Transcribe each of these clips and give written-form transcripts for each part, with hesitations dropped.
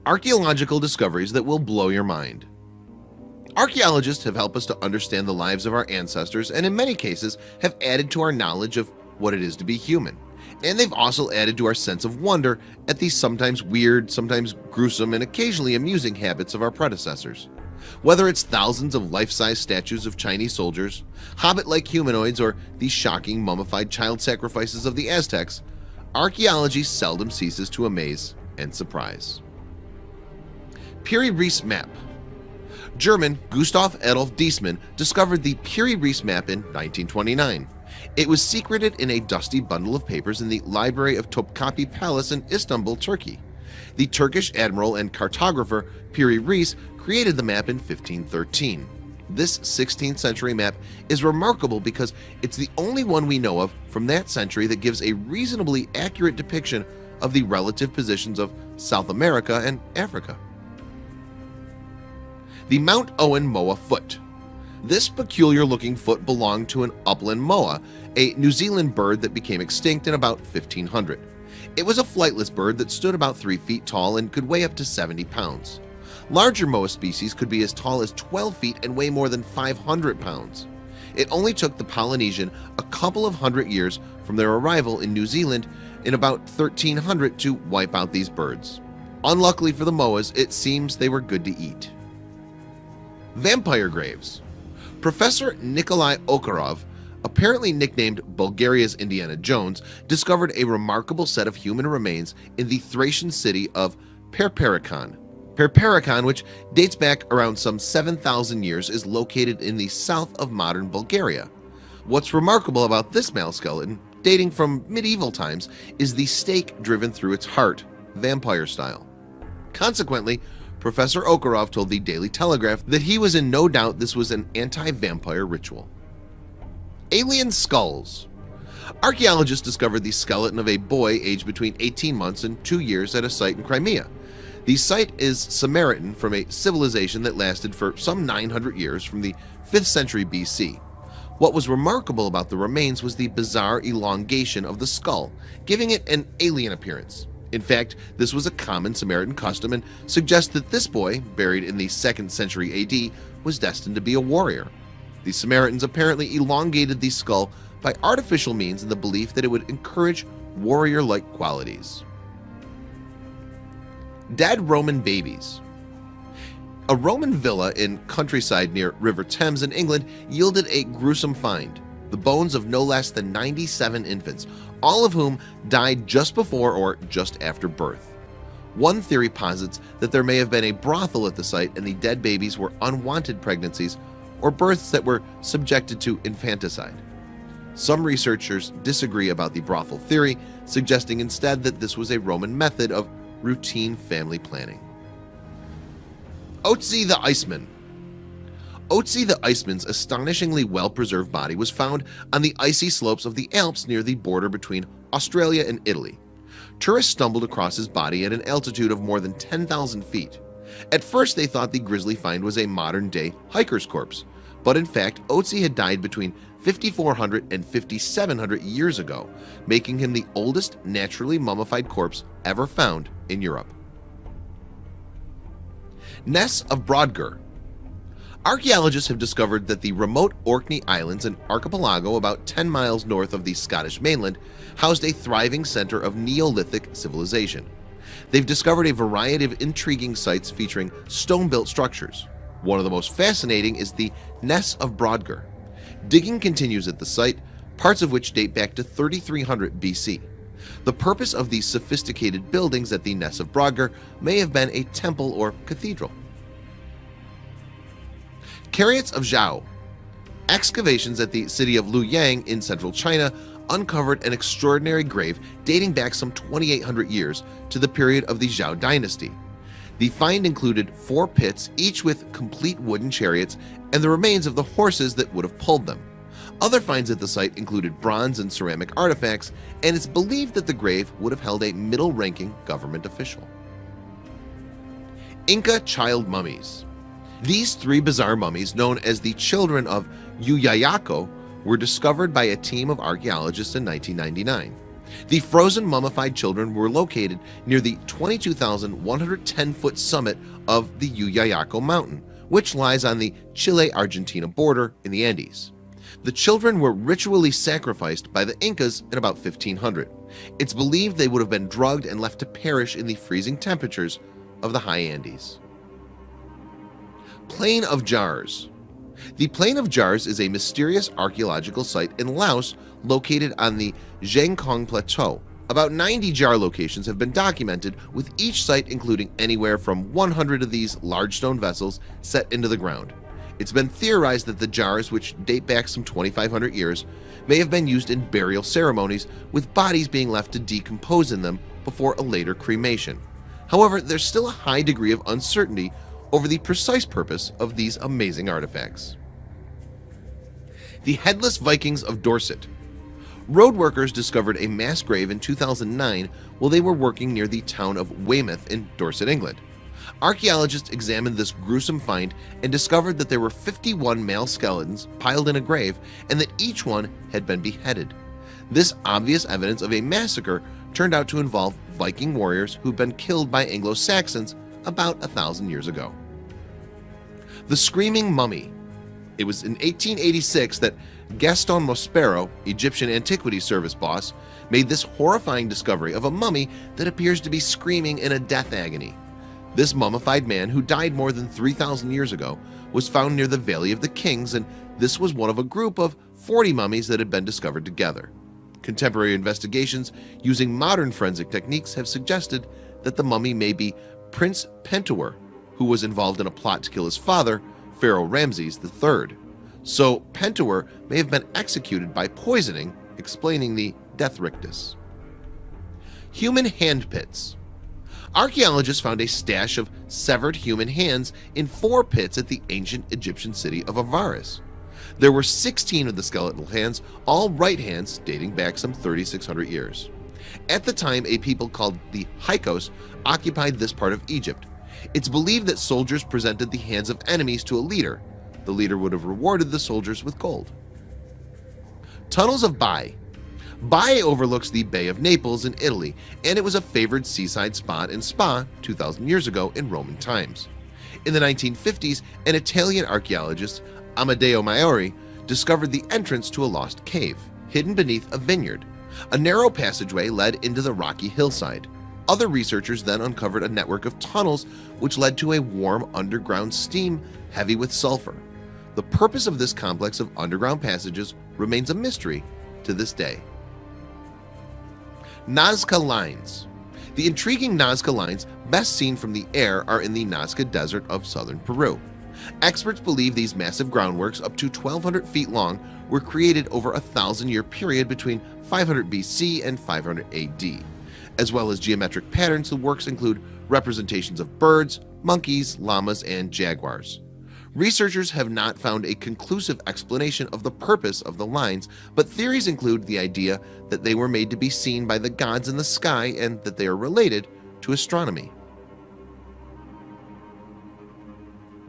Archaeological discoveries that will blow your mind. Archaeologists have helped us to understand the lives of our ancestors and in many cases have added to our knowledge of what it is to be human. And they've also added to our sense of wonder at these sometimes weird, sometimes gruesome, and occasionally amusing habits of our predecessors. Whether it's thousands of life-size statues of Chinese soldiers, hobbit-like humanoids, or these shocking mummified child sacrifices of the Aztecs, archaeology seldom ceases to amaze and surprise. Piri-Reis map. German Gustav Adolf Diesmann discovered the Piri-Reis map in 1929. It was secreted in a dusty bundle of papers in the library of Topkapi Palace in Istanbul, Turkey. The Turkish admiral and cartographer Piri-Reis created the map in 1513. This 16th century map is remarkable because it's the only one we know of from that century that gives a reasonably accurate depiction of the relative positions of South America and Africa. The Mount Owen moa foot. This peculiar-looking foot belonged to an upland moa, a New Zealand bird that became extinct in about 1500. It was a flightless bird that stood about 3 feet tall and could weigh up to 70 pounds. Larger moa species could be as tall as 12 feet and weigh more than 500 pounds. It only took the Polynesian a couple of hundred years from their arrival in New Zealand in about 1300 to wipe out these birds. Unluckily for the moas, it seems they were good to eat. Vampire graves. Professor Nikolai Okarov, apparently nicknamed Bulgaria's Indiana Jones, discovered a remarkable set of human remains in the Thracian city of Perperikon. Perperikon, which dates back around some 7,000 years, is located in the south of modern Bulgaria. What's remarkable about this male skeleton, dating from medieval times, is the stake driven through its heart, vampire style. Consequently, Professor Okarov told the Daily Telegraph that he was in no doubt this was an anti-vampire ritual. Alien skulls. Archaeologists discovered the skeleton of a boy aged between 18 months and 2 years at a site in Crimea. The site is Samaritan from a civilization that lasted for some 900 years from the 5th century BC. What was remarkable about the remains was the bizarre elongation of the skull, giving it an alien appearance. In fact, this was a common Samaritan custom and suggests that this boy, buried in the 2nd century AD, was destined to be a warrior. The Samaritans apparently elongated the skull by artificial means in the belief that it would encourage warrior-like qualities. Dead Roman babies. A Roman villa in countryside near River Thames in England yielded a gruesome find: the bones of no less than 97 infants, all of whom died just before or just after birth. One theory posits that there may have been a brothel at the site and the dead babies were unwanted pregnancies or births that were subjected to infanticide. Some researchers disagree about the brothel theory, suggesting instead that this was a Roman method of routine family planning. Otzi the Iceman. Otzi the Iceman's astonishingly well-preserved body was found on the icy slopes of the Alps near the border between Australia and Italy. Tourists stumbled across his body at an altitude of more than 10,000 feet. At first they thought the grisly find was a modern-day hiker's corpse, but in fact Otzi had died between 5,400 and 5,700 years ago, making him the oldest naturally mummified corpse ever found in Europe. Ness of Brodgar. Archaeologists have discovered that the remote Orkney Islands, an archipelago about 10 miles north of the Scottish mainland, housed a thriving center of Neolithic civilization. They've discovered a variety of intriguing sites featuring stone-built structures. One of the most fascinating is the Ness of Brodgar. Digging continues at the site, parts of which date back to 3300 BC. The purpose of these sophisticated buildings at the Ness of Brodgar may have been a temple or cathedral. Chariots of Zhao. Excavations at the city of Luoyang in central China uncovered an extraordinary grave dating back some 2,800 years to the period of the Zhao dynasty. The find included 4 pits, each with complete wooden chariots and the remains of the horses that would have pulled them. Other finds at the site included bronze and ceramic artifacts, and it's believed that the grave would have held a middle-ranking government official. Inca child mummies. These 3 bizarre mummies, known as the children of Yuyayako, were discovered by a team of archaeologists in 1999. The frozen mummified children were located near the 22,110-foot summit of the Uyayaco mountain, which lies on the Chile-Argentina border in the Andes. The children were ritually sacrificed by the Incas in about 1500. It's believed they would have been drugged and left to perish in the freezing temperatures of the high Andes. Plain of Jars. The Plain of Jars is a mysterious archaeological site in Laos located on the Zhangkong Plateau. About 90 jar locations have been documented, with each site including anywhere from 100 of these large stone vessels set into the ground. It's been theorized that the jars, which date back some 2,500 years, may have been used in burial ceremonies, with bodies being left to decompose in them before a later cremation. However, there's still a high degree of uncertainty over the precise purpose of these amazing artifacts. The Headless Vikings of Dorset. Road workers discovered a mass grave in 2009 while they were working near the town of Weymouth in Dorset, England. Archaeologists examined this gruesome find and discovered that there were 51 male skeletons piled in a grave and that each one had been beheaded. This obvious evidence of a massacre turned out to involve Viking warriors who'd been killed by Anglo-Saxons about 1,000 years ago. The Screaming Mummy. It was in 1886 that Gaston Mospero, Egyptian Antiquities Service boss, made this horrifying discovery of a mummy that appears to be screaming in a death agony. This mummified man, who died more than 3,000 years ago, was found near the Valley of the Kings, and this was one of a group of 40 mummies that had been discovered together. Contemporary investigations using modern forensic techniques have suggested that the mummy may be Prince Pentuer, who was involved in a plot to kill his father, Pharaoh Ramses III. So Pentuer may have been executed by poisoning, explaining the death rictus. Human hand pits. Archaeologists found a stash of severed human hands in 4 pits at the ancient Egyptian city of Avaris. There were 16 of the skeletal hands, all right hands dating back some 3,600 years. At the time, a people called the Hyksos occupied this part of Egypt. It's believed that soldiers presented the hands of enemies to a leader. The leader would have rewarded the soldiers with gold. Tunnels of Bai. Bai overlooks the Bay of Naples in Italy, and it was a favored seaside spot and spa 2,000 years ago in Roman times. In the 1950s, an Italian archaeologist, Amedeo Maiori, discovered the entrance to a lost cave, hidden beneath a vineyard. A narrow passageway led into the rocky hillside. Other researchers then uncovered a network of tunnels which led to a warm underground steam heavy with sulfur. The purpose of this complex of underground passages remains a mystery to this day. Nazca Lines. The intriguing Nazca Lines, best seen from the air, are in the Nazca Desert of southern Peru. Experts believe these massive groundworks, up to 1,200 feet long, were created over a 1,000-year period between 500 BC and 500 AD. As well as geometric patterns, the works include representations of birds, monkeys, llamas, and jaguars. Researchers have not found a conclusive explanation of the purpose of the lines, but theories include the idea that they were made to be seen by the gods in the sky and that they are related to astronomy.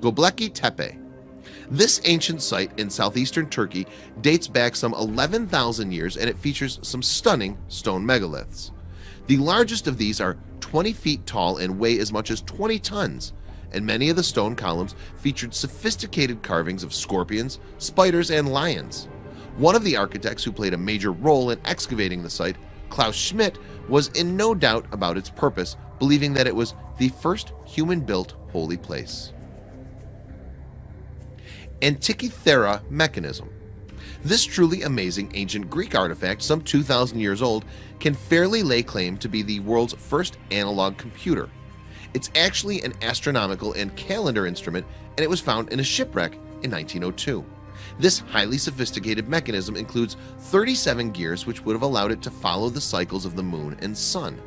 Göbekli Tepe. This ancient site in southeastern Turkey dates back some 11,000 years, and it features some stunning stone megaliths. The largest of these are 20 feet tall and weigh as much as 20 tons, and many of the stone columns featured sophisticated carvings of scorpions, spiders, and lions. One of the architects who played a major role in excavating the site, Klaus Schmidt, was in no doubt about its purpose, believing that it was the first human-built holy place. Antikythera mechanism. This truly amazing ancient Greek artifact, some 2,000 years old, can fairly lay claim to be the world's first analog computer. It's actually an astronomical and calendar instrument, and it was found in a shipwreck in 1902. This highly sophisticated mechanism includes 37 gears, which would have allowed it to follow the cycles of the moon and sun.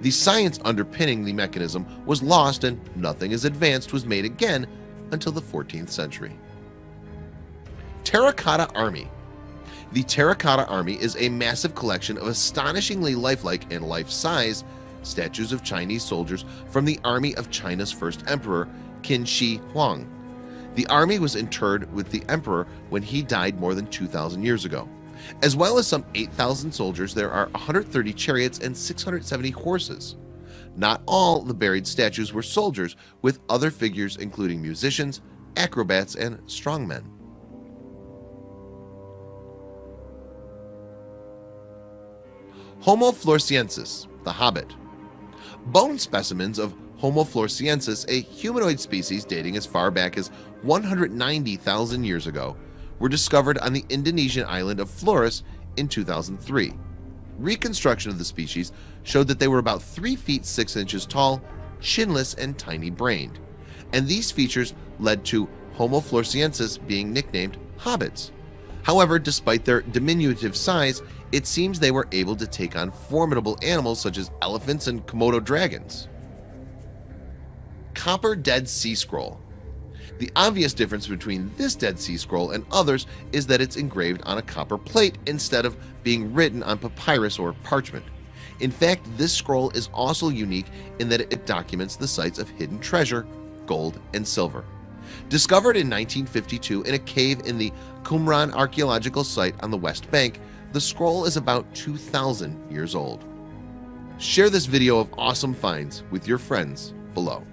The science underpinning the mechanism was lost, and nothing as advanced was made again until the 14th century. Terracotta Army. The Terracotta Army is a massive collection of astonishingly lifelike and life-size statues of Chinese soldiers from the army of China's first emperor, Qin Shi Huang. The army was interred with the emperor when he died more than 2,000 years ago. As well as some 8,000 soldiers, there are 130 chariots and 670 horses. Not all the buried statues were soldiers, with other figures including musicians, acrobats, and strongmen. Homo floresiensis, the Hobbit. Bone specimens of Homo floresiensis, a humanoid species dating as far back as 190,000 years ago, were discovered on the Indonesian island of Flores in 2003. Reconstruction of the species showed that they were about 3 feet 6 inches tall, chinless, and tiny-brained, and these features led to Homo floresiensis being nicknamed hobbits. However, despite their diminutive size, it seems they were able to take on formidable animals such as elephants and Komodo dragons. Copper Dead Sea Scroll. The obvious difference between this Dead Sea Scroll and others is that it's engraved on a copper plate instead of being written on papyrus or parchment. In fact, this scroll is also unique in that it documents the sites of hidden treasure, gold, and silver. Discovered in 1952 in a cave in the Qumran archaeological site on the West Bank, the scroll is about 2,000 years old. Share this video of awesome finds with your friends below.